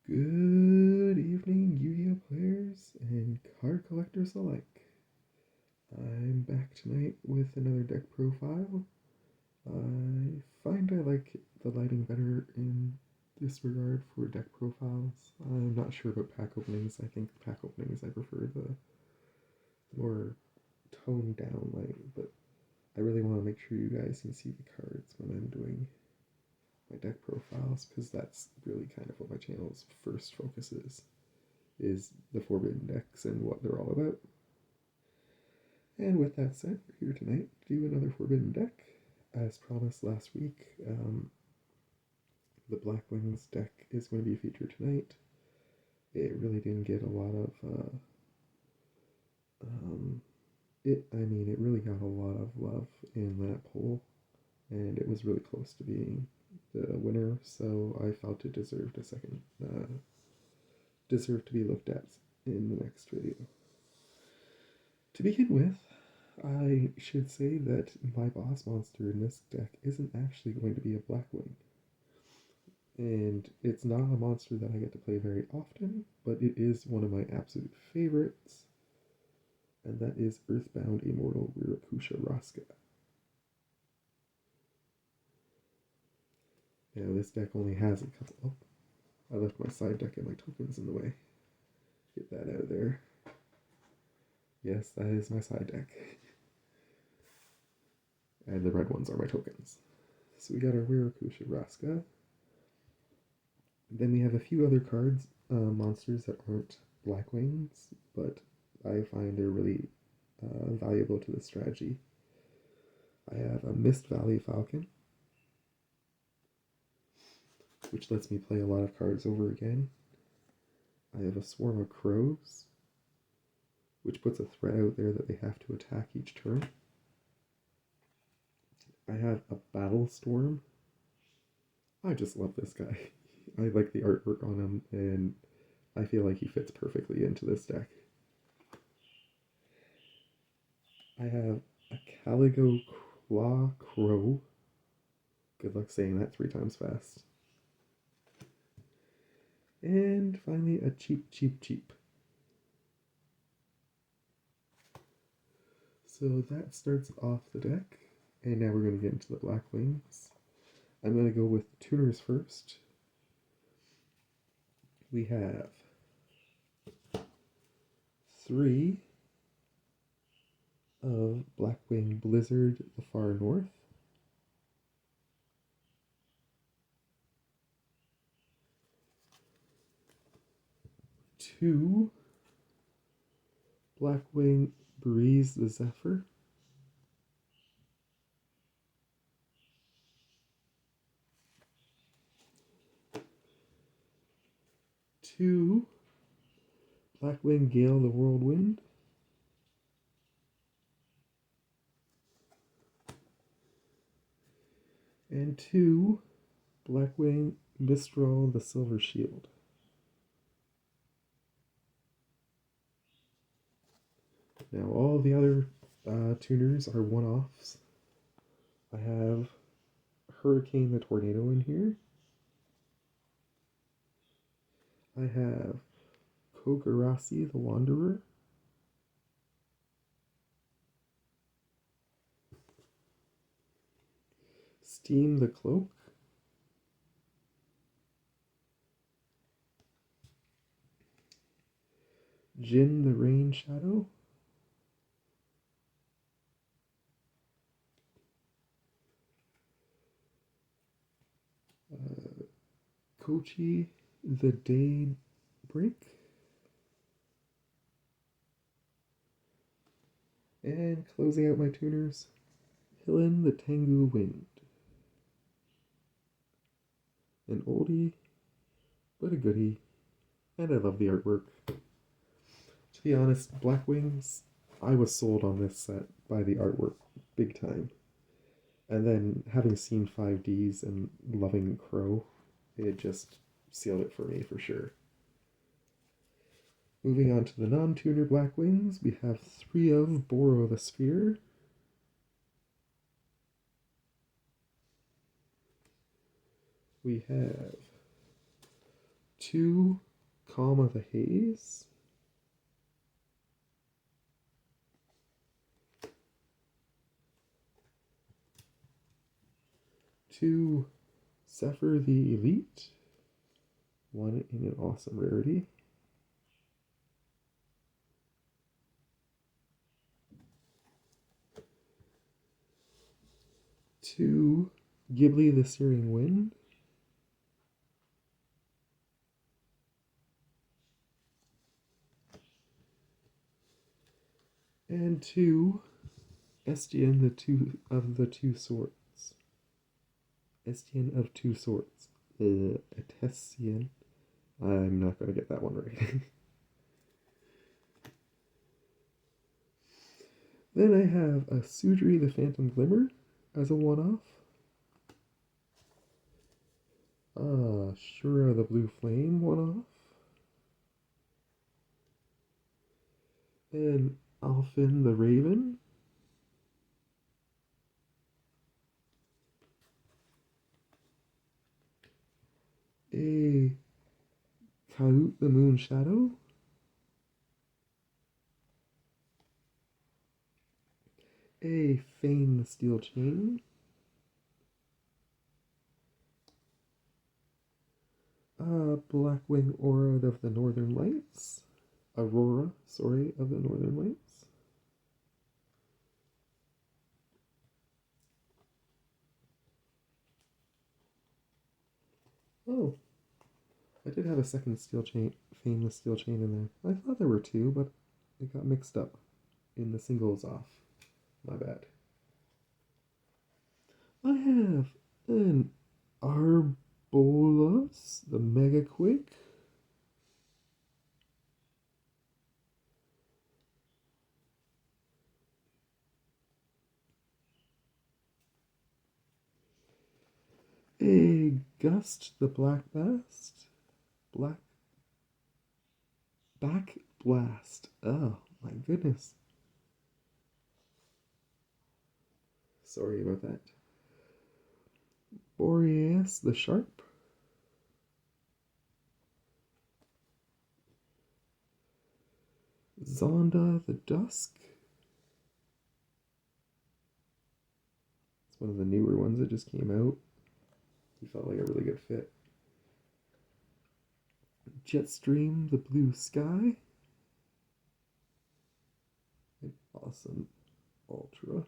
Good evening, Yu-Gi-Oh players and card collectors alike. I'm back tonight with another deck profile. I find I like the lighting better in this regard for deck profiles. I'm not sure about pack openings. I think pack openings I prefer the more toned down light, but I really want to make sure you guys can see the cards when I'm doing my deck profiles, because that's really kind of what my channel's first focus is the Forbidden decks and what they're all about. And with that said, we're here tonight to do another Forbidden deck. As promised last week, the Blackwings deck is going to be featured tonight. It really didn't get a lot of, it really got a lot of love in that poll, and it was really close to being the winner, so I felt it deserved deserved to be looked at in the next video. To begin with, I should say that my boss monster in this deck isn't actually going to be a Blackwing. And it's not a monster that I get to play very often, but it is one of my absolute favorites, and that is Earthbound Immortal Wirakusha Raska. Now this deck only has a couple... Oh, I left my side deck and my tokens in the way. Get that out of there. Yes, that is my side deck. And the red ones are my tokens. So we got our Wirakusha Raska. Then we have a few other cards, monsters that aren't Blackwings, but I find they're really valuable to the strategy. I have a Mist Valley Falcon, which lets me play a lot of cards over again. I have a Swarm of Crows, which puts a threat out there that they have to attack each turn. I have a Battle Storm. I just love this guy. I like the artwork on him, and I feel like he fits perfectly into this deck. I have a Caligo Claw Crow. Good luck saying that 3 times fast. And finally, a Cheap Cheap Cheap. So that starts off the deck, and now we're going to get into the Blackwings. I'm going to go with the tuners first. We have 3 of Blackwing Blizzard the Far North. 2 Blackwing Breeze the Zephyr. 2 Blackwing Gale the Whirlwind. 2 Blackwing Mistral the Silver Shield. Now all the other tuners are one-offs. I have Hurricane the Tornado in here. I have Kogarasi the Wanderer. Steam the Cloak. Jin the Rain Shadow. Kochi the Daybreak. And closing out my tuners, Hillen the Tengu Wind. An oldie, but a goodie, and I love the artwork. To be honest, Blackwings, I was sold on this set by the artwork big time. And then having seen 5Ds and loving Crow, it just sealed it for me for sure. Moving on to the non-tuner Blackwings, we have 3 of Borrow the Sphere. We have 2 Calm of the Haze. 2 Zephyr the Elite. 1 in an awesome rarity. 2 Ghibli the Searing Wind. And 2 Estienne the Two of the Two Swords. Estienne of Two Swords. Estienne. I'm not going to get that one right. Then I have a Sudri the Phantom Glimmer as a one-off. Shura the Blue Flame one-off. And Alfin the Raven. A Kaut the Moon Shadow. A Fane the Steel Chain. Blackwing Aura of the Northern Lights. Aurora, sorry, of the Northern Lights. Oh, I did have a second steel chain, famous steel chain in there. I thought there were 2, but it got mixed up in the singles off. My bad. I have an Arbolas, the Mega Quick. A Gust, the Black Blast. Back Blast. Oh, my goodness. Sorry about that. Boreas, the Sharp. Zonda, the Dusk. It's one of the newer ones that just came out. He felt like a really good fit. Jetstream, the Blue Sky. An awesome Ultra.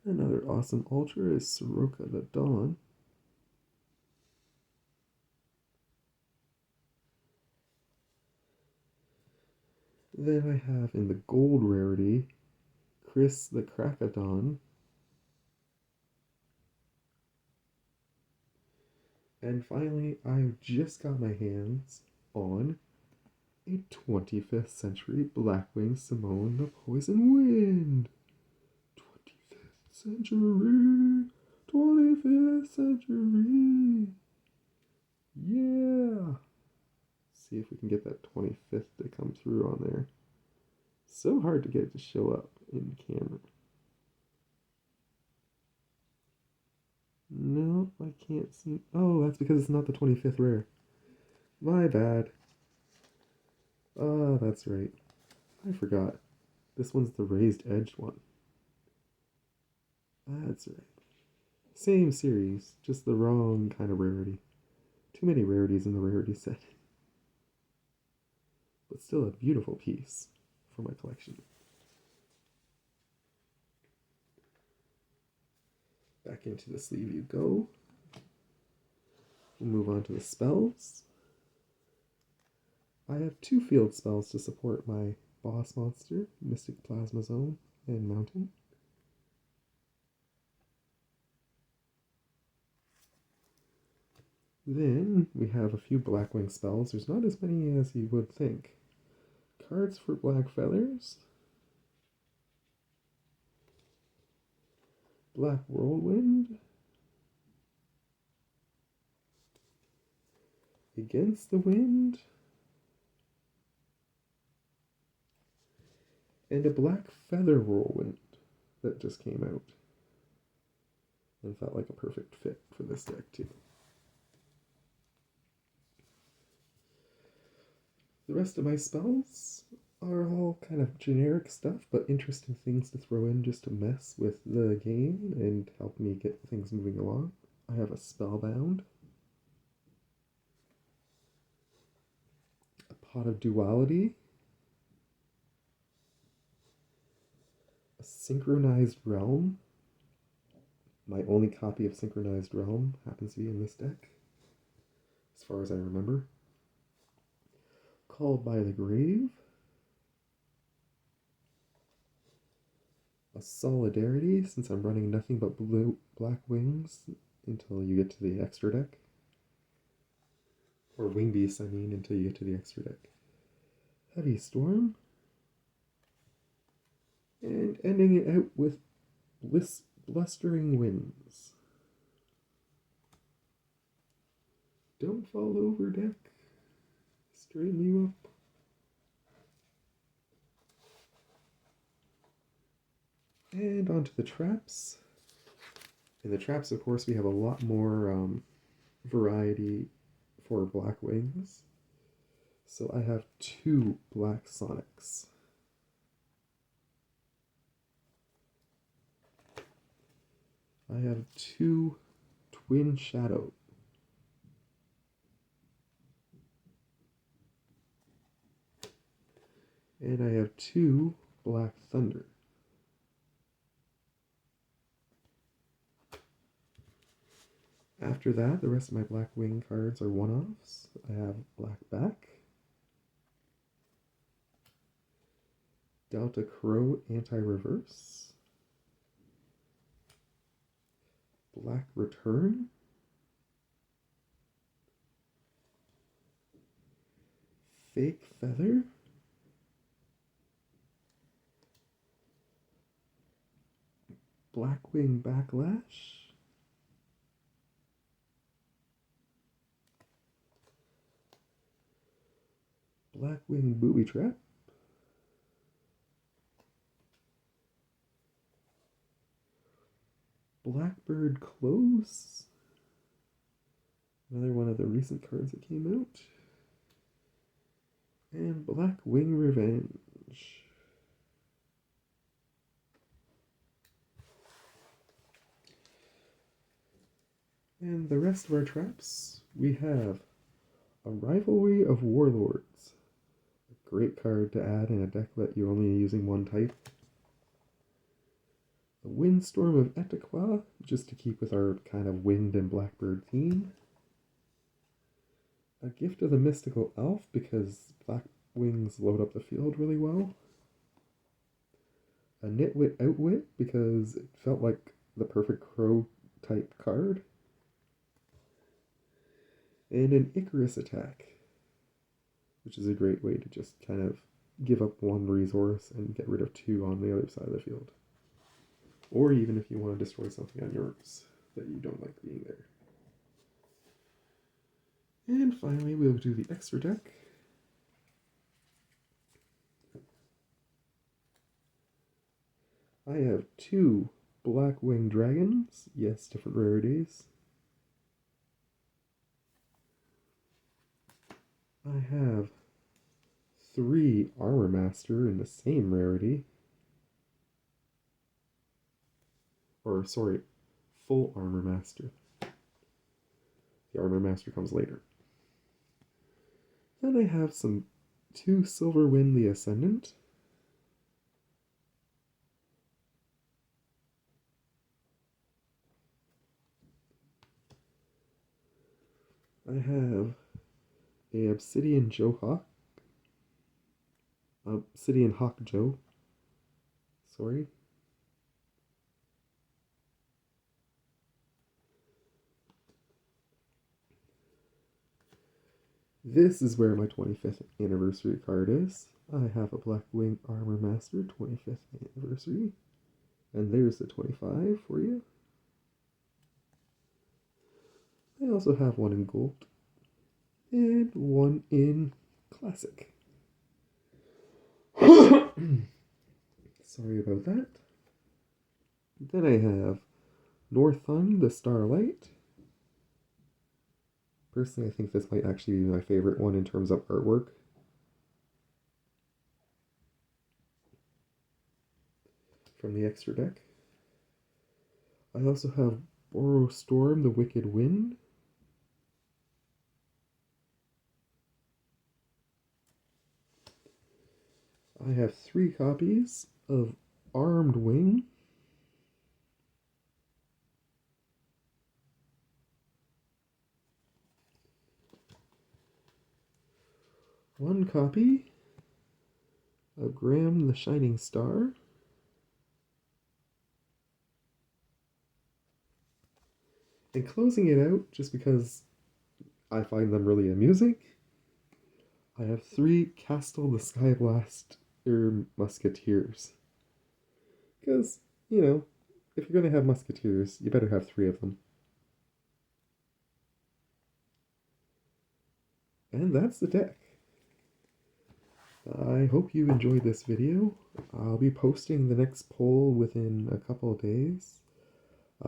Another awesome Ultra is Soroka the Dawn. Then I have in the gold rarity, Chris the Krakadon. And finally, I've just got my hands on a 25th century Blackwing Simone the Poison Wind. 25th century, 25th century. Yeah. See if we can get that 25th to come through on there. So hard to get it to show up in camera. No, I can't see. Oh, that's because it's not the 25th rare. My bad. Oh, that's right. I forgot. This one's the raised edged one. That's right. Same series, just the wrong kind of rarity. Too many rarities in the rarity set. But still a beautiful piece for my collection. Back into the sleeve you go. We'll move on to the spells. I have 2 field spells to support my boss monster, Mystic Plasma Zone and Mountain. Then we have a few Blackwing spells. There's not as many as you would think. Cards for Black Feathers. Black Whirlwind. Against the Wind. And a Black Feather Whirlwind that just came out. And felt like a perfect fit for this deck too. rest of my spells are all kind of generic stuff, but interesting things to throw in just to mess with the game and help me get things moving along. I have a Spellbound, a Pot of Duality, a Synchronized Realm. My only copy of Synchronized Realm happens to be in this deck, as far as I remember. Called by the Grave, a Solidarity, since I'm running nothing but Blackwings until you get to the extra deck. Or Wing Beasts, I mean, until you get to the extra deck. Heavy Storm. And ending it out with Blustering Winds. Don't fall over, deck. Straighten you up. And onto the traps. In the traps, of course, we have a lot more variety for Blackwings. So I have 2 Black Sonics. I have 2 Twin Shadow. And I have 2 Black Thunder. After that, the rest of my Blackwing cards are one-offs. I have Black Back, Delta Crow Anti-Reverse, Black Return, Fake Feather, Blackwing Backlash, Blackwing Booby Trap, Blackbird Close, another one of the recent cards that came out, and Blackwing Revenge. And the rest of our traps, we have a Rivalry of Warlords. A great card to add in a deck that you're only using one type. A Windstorm of Etiqua, just to keep with our kind of wind and blackbird theme. A Gift of the Mystical Elf, because Blackwings load up the field really well. A Nitwit Outwit, because it felt like the perfect crow type card. And an Icarus Attack, which is a great way to just kind of give up 1 resource and get rid of 2 on the other side of the field. Or even if you want to destroy something on yours that you don't like being there. And finally, we'll do the extra deck. I have 2 Blackwing Dragons, yes, different rarities. I have 3 Armor Master in the same rarity. Or, sorry, full Armor Master. The Armor Master comes later. Then I have 2 Silverwind the Ascendant. I have a Obsidian Hawk Joe. Sorry. This is where my 25th anniversary card is. I have a Blackwing Armor Master 25th anniversary. And there's the 25 for you. I also have one in gold. And one in classic. Sorry about that. Then I have Northung the Starlight. Personally, I think this might actually be my favorite one in terms of artwork. from the extra deck. I also have Borrow Storm, the Wicked Wind. I have 3 copies of Armed Wing. One copy of Graham the Shining Star. And closing it out, just because I find them really amusing, I have 3 Castle the Skyblast Musketeers. Because, you know, if you're going to have Musketeers, you better have 3 of them. And that's the deck. I hope you enjoyed this video. I'll be posting the next poll within a couple of days.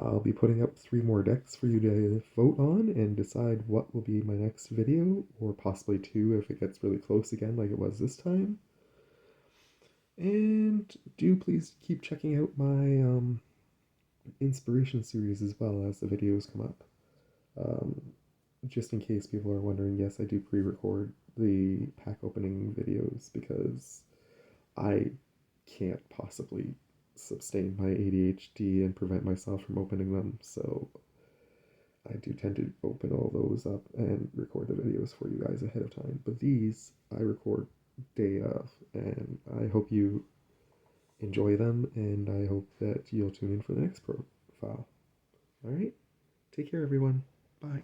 I'll be putting up 3 more decks for you to vote on and decide what will be my next video, or possibly 2 if it gets really close again like it was this time. And do please keep checking out my inspiration series as well as the videos come up. Just in case people are wondering, yes, I do pre-record the pack opening videos because I can't possibly sustain my ADHD and prevent myself from opening them, so I do tend to open all those up and record the videos for you guys ahead of time. But these I record day of, and I hope you enjoy them, and I hope that you'll tune in for the next profile. Alright? Take care, everyone. Bye.